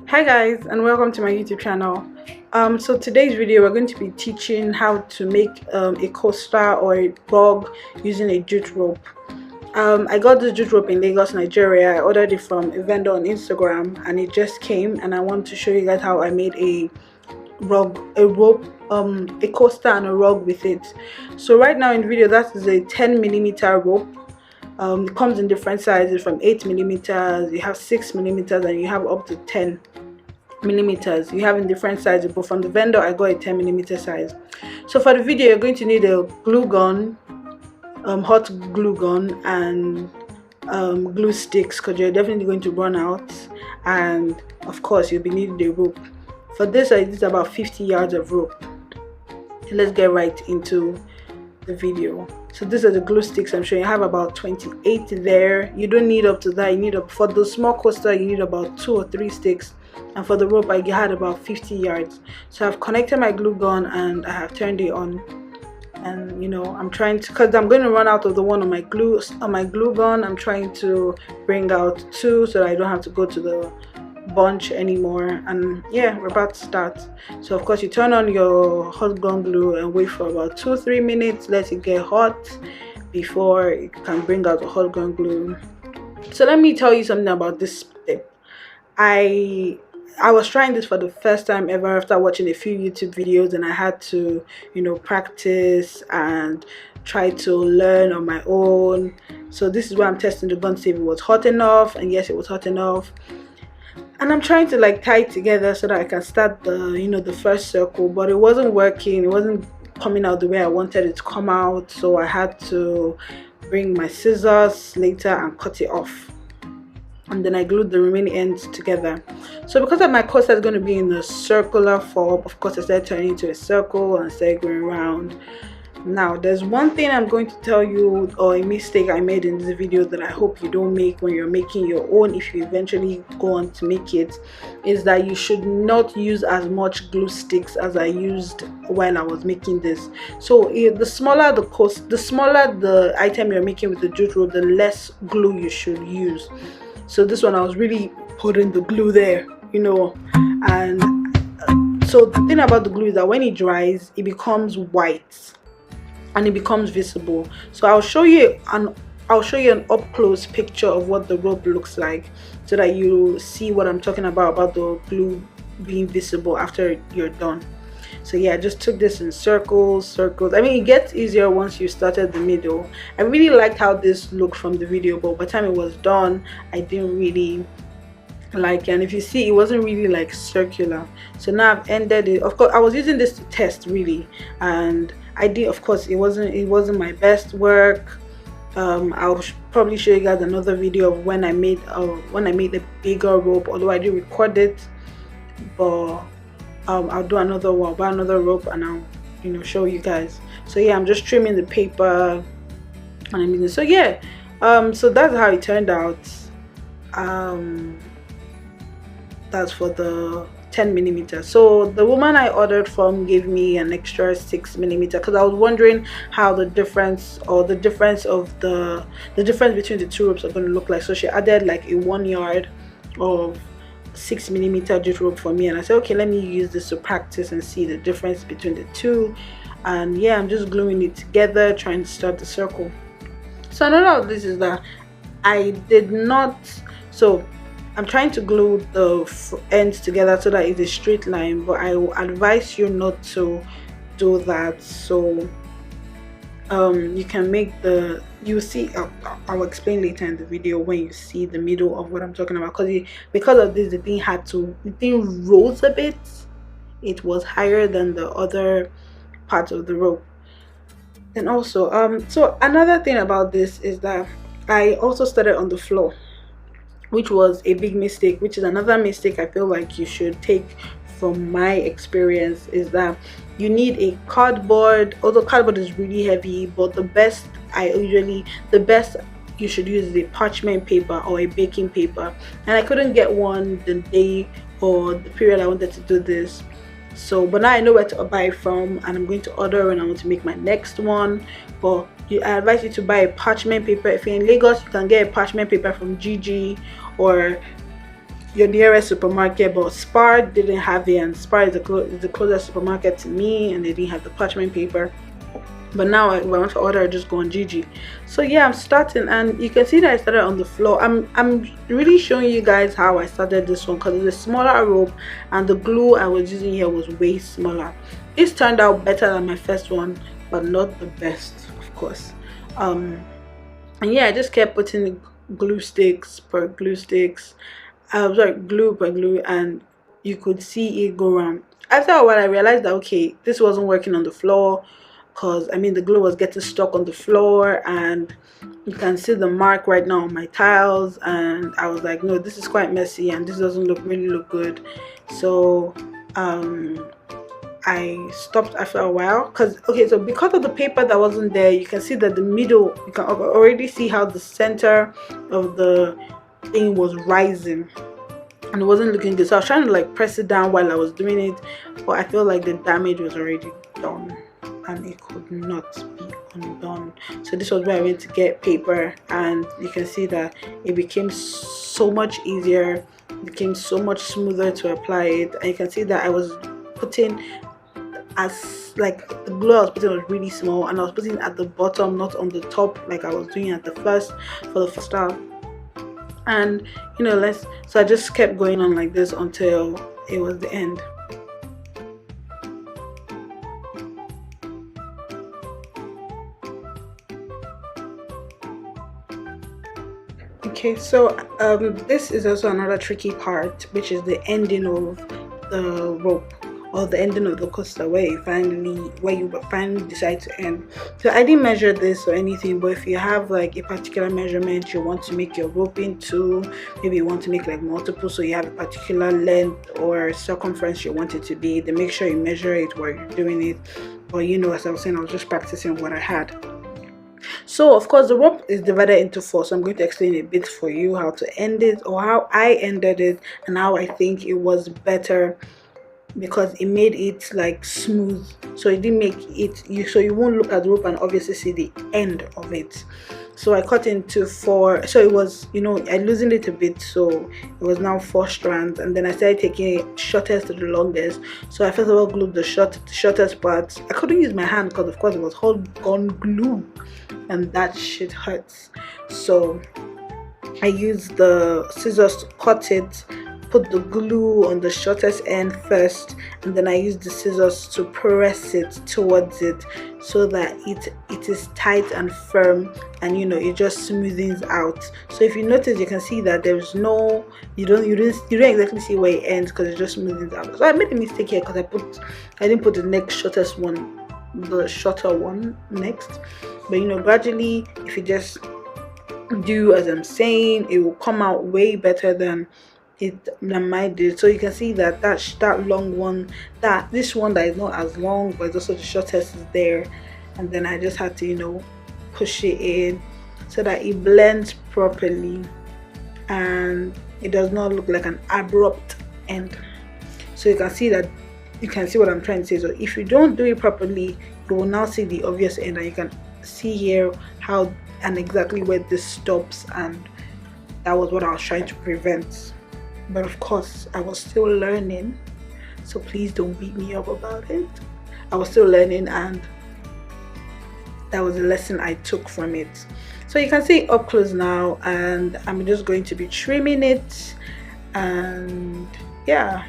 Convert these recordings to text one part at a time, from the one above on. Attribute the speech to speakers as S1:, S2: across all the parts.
S1: Hi guys, and welcome to my YouTube channel. So today's video we're going to be teaching how to make a coaster or a bog using a jute rope. I got this jute rope in Lagos, Nigeria. I ordered it from a vendor on Instagram and it just came, and I want to show you guys how I made a coaster and a rug with it. So right now in the video, that is a 10mm rope. It comes in different sizes, from 8mm, you have 6mm, and you have up to 10mm. You have in different sizes, but from the vendor I got a 10mm size. So for the video, you're going to need a glue gun, hot glue gun, and glue sticks, because you're definitely going to run out, and of course you'll be needing a rope. For this, I did about 50 yards of rope. Let's get right into the video. So these are the glue sticks I'm showing. I have about 28 there. You don't need up to that. You need for the small coaster, you need about 2 or 3 sticks, and for the rope I had about 50 yards. So I've connected my glue gun and I have turned it on, and I'm trying to, because I'm going to run out of the one on my glue gun, I'm trying to bring out 2 so that I don't have to go to the bunch anymore. And yeah, we're about to start. So of course you turn on your hot gun glue and wait for about 2-3 minutes, let it get hot before you can bring out the hot gun glue. So let me tell you something about this step. I was trying this for the first time ever after watching a few YouTube videos, and I had to practice and try to learn on my own. So this is why I'm testing the gun to see if it was hot enough, and yes, it was hot enough. And I'm trying to tie it together so that I can start the first circle, but it wasn't working. It wasn't coming out the way I wanted it to come out, so I had to bring my scissors later and cut it off, and then I glued the remaining ends together. So because of my coaster is going to be in a circular form, of course I started turning into a circle and started going around. Now there's one thing I'm going to tell you, or a mistake I made in this video, that I hope you don't make when you're making your own, if you eventually go on to make it, is that you should not use as much glue sticks as I used while I was making this. So the smaller the item you're making with the jute rope, the less glue you should use. So this one I was really putting the glue there, and so the thing about the glue is that when it dries, it becomes white and it becomes visible. So I'll show you an up close picture of what the rope looks like, so that you see what I'm talking about the glue being visible after you're done. So yeah, I just took this in circles. I mean, it gets easier once you started the middle. I really liked how this looked from the video, but by the time it was done, I didn't really like it. And if you see, it wasn't really circular. So now I've ended it. Of course I was using this to test really, and I did, of course it wasn't my best work. I'll probably show you guys another video of when I made the bigger rope, although I did record it, but I'll do another one, buy another rope, and I'll show you guys. So yeah, I'm just trimming the paper, and so yeah, so that's how it turned out. That's for the 10mm. So the woman I ordered from gave me an extra 6mm, because I was wondering how the difference between the 2 ropes are going to look like. So she added a 1 yard of 6mm jute rope for me, and I said, okay, let me use this to practice and see the difference between the 2. And yeah, I'm just gluing it together, trying to start the circle. So another of this is that I'm trying to glue the ends together so that it's a straight line, but I will advise you not to do that. So you can make you see, I'll explain later in the video when you see the middle of what I'm talking about, because of this, the thing rose a bit. It was higher than the other part of the rope. And also so another thing about this is that I also started on the floor, which was a big mistake, which is another mistake I feel like you should take from my experience, is that you need a cardboard. Although cardboard is really heavy, but the best you should use is a parchment paper or a baking paper, and I couldn't get one the day or the period I wanted to do this. So but now I know where to buy it from, and I'm going to order when I want to make my next one. But I advise you to buy a parchment paper. If you're in Lagos, you can get a parchment paper from GG, or your nearest supermarket, but Spar didn't have it, and Spar is the closest supermarket to me, and they didn't have the parchment paper. But now if I want to order, I just go on Gigi. So yeah, I'm starting, and you can see that I started on the floor. I'm really showing you guys how I started this one because it's a smaller rope, and the glue I was using here was way smaller. This turned out better than my first one, but not the best, of course. And yeah, I just kept putting glue sticks per glue sticks. Sorry, glue per glue, and you could see it go around. After a while, I realized that okay, this wasn't working on the floor, because I mean the glue was getting stuck on the floor, and you can see the mark right now on my tiles. And I was like, no, this is quite messy, and this doesn't really look good. So I stopped after a while, because okay, so because of the paper that wasn't there, you can see that the middle, you can already see how the center of the thing was rising, and it wasn't looking good. So I was trying to like press it down while I was doing it, but I feel like the damage was already done and it could not be undone. So this was where I went to get paper, and you can see that it became so much easier, it became so much smoother to apply it. And you can see that I was putting, as like the glue I was putting was really small, and I was putting at the bottom, not on the top like I was doing at the first for the first time. And you know, so I just kept going on like this until it was the end. Okay, so this is also another tricky part, which is the ending of the rope, or the ending of the coaster, where you finally decide to end. So I didn't measure this or anything, but if you have like a particular measurement you want to make your rope into, maybe you want to make like multiple, so you have a particular length or circumference you want it to be, then make sure you measure it while you're doing it. But you know, as I was saying, I was just practicing what I had. So of course the rope is divided into four, so I'm going to explain a bit for you how to end it, or how I ended it, and how I think it was better, because it made it like smooth, so it didn't make it so you won't look at the rope and obviously see the end of it. So I cut into four, so it was, you know, I loosened it a bit, so it was now 4 strands, and then I started taking it shortest to the longest. So I first of all glued the shortest part. I couldn't use my hand because of course it was all gone glue, and that shit hurts. So I used the scissors to cut it, put the glue on the shortest end first, and then I used the scissors to press it towards it, so that it is tight and firm, and you know, it just smoothens out. So if you notice, you can see that there's no, you don't exactly see where it ends, because it just smoothens out. So I made a mistake here because I didn't put the next shortest one, the shorter one next. But you know, gradually, if you just do as I'm saying, it will come out way better than mine did. So you can see that that long one, this one that is not as long but it's also the shortest, is there. And then I just had to, you know, push it in so that it blends properly and it does not look like an abrupt end. So you can see what I'm trying to say. So if you don't do it properly, you will now see the obvious end, and you can see here how and exactly where this stops, and that was what I was trying to prevent. But of course I was still learning, so please don't beat me up about it. I was still learning, and that was a lesson I took from it. So you can see it up close now, and I'm just going to be trimming it. And yeah,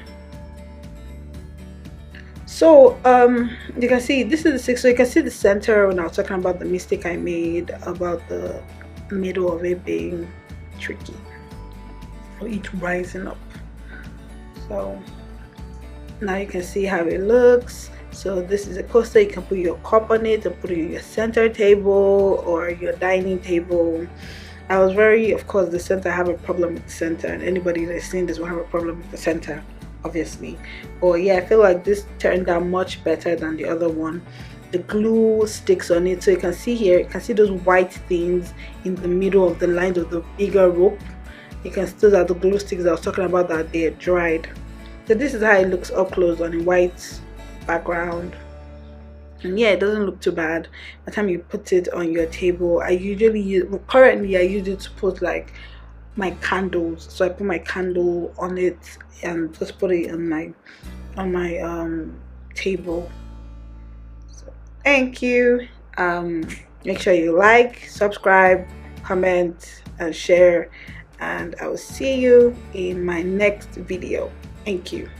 S1: so you can see this is the 6. So you can see the center when I was talking about the mistake I made about the middle of it being tricky, or it rising up. So now you can see how it looks. So this is a coaster. You can put your cup on it and put it on your center table or your dining table. I was of course, the center, I have a problem with the center, and anybody that's seen this will have a problem with the center, obviously. But yeah, I feel like this turned out much better than the other one. The glue sticks on it, so you can see here, you can see those white things in the middle of the lines of the bigger rope. You can still that the glue sticks I was talking about, that they're dried. So this is how it looks up close on a white background. And yeah, it doesn't look too bad by the time you put it on your table. Currently I use it to put like my candles. So I put my candle on it and just put it on my table. So thank you. Make sure you like, subscribe, comment, and share, and I will see you in my next video. Thank you.